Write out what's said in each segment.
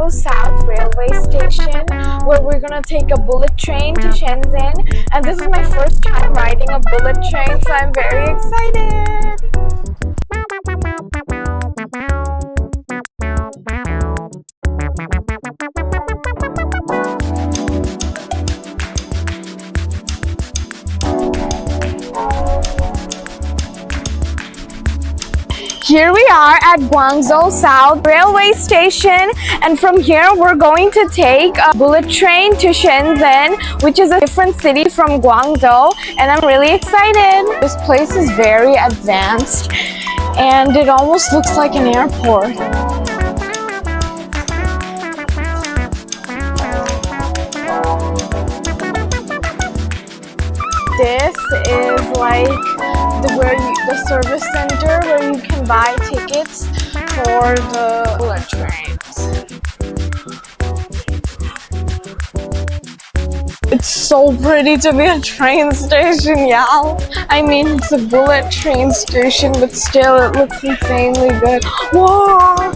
Guangzhou South Railway Station, where we're gonna take a bullet train to Shenzhen. And this is my first time riding a bullet train, so I'm very excited. Here we are at Guangzhou South Railway Station, and from here we're going to take a bullet train to Shenzhen, which is a different city from Guangzhou, and I'm really excited. This place is very advanced and it almost looks like an airport. This is like the service center where you can buy tickets for the bullet trains. It's so pretty to be a train station, y'all. I mean, it's a bullet train station, but still it looks insanely good. Whoa!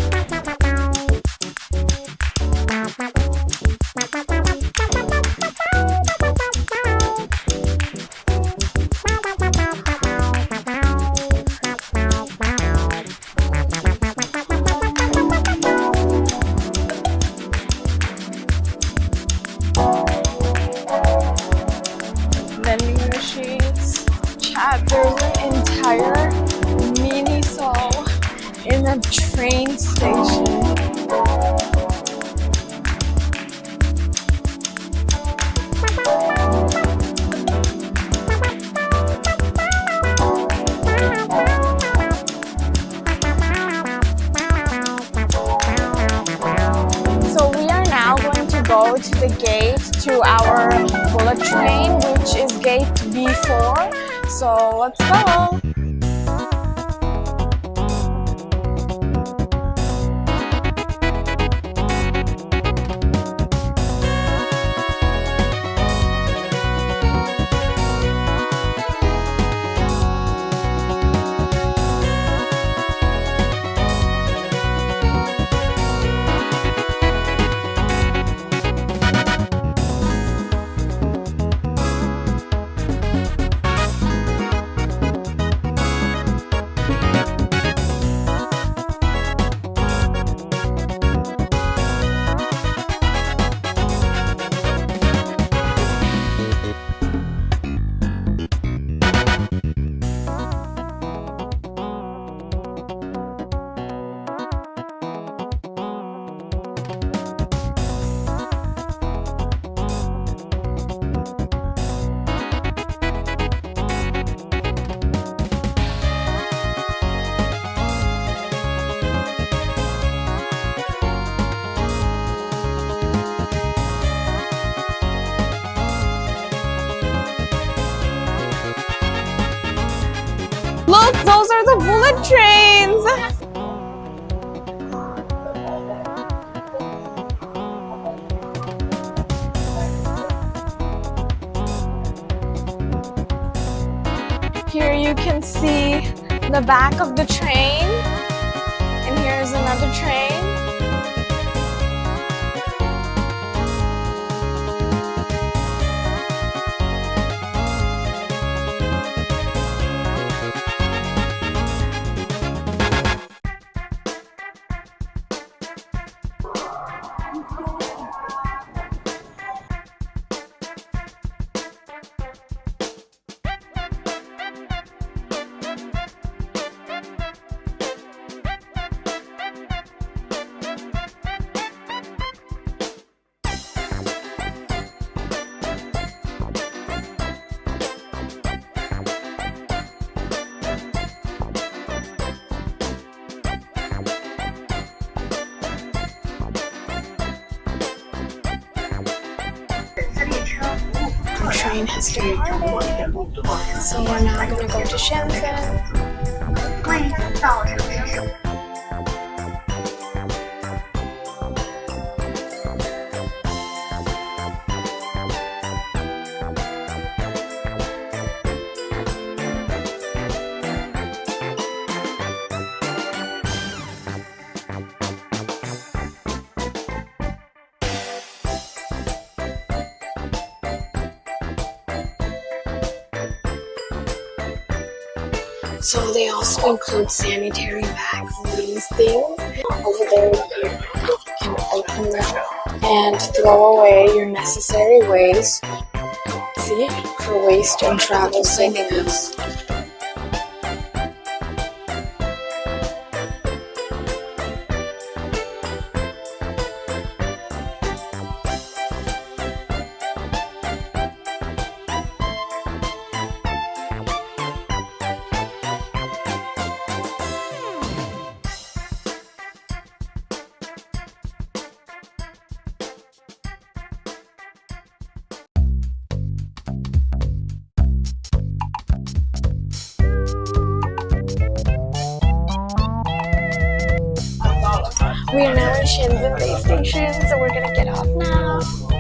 Vending machines. Chat, there's an entire mini saw in a train station. So we are now going to go to the gate to our bullet train, which is gate B4. So let's go. Look, those are the bullet trains! Here you can see the back of the train, and here's another train. The train has departed, so we're now going to go to Shenzhen. So they also include sanitary bags and these things. Over there you can open them and throw away your necessary waste. See? For waste and travel sickness. We are now in Shenzhen base station, so we're gonna get off now.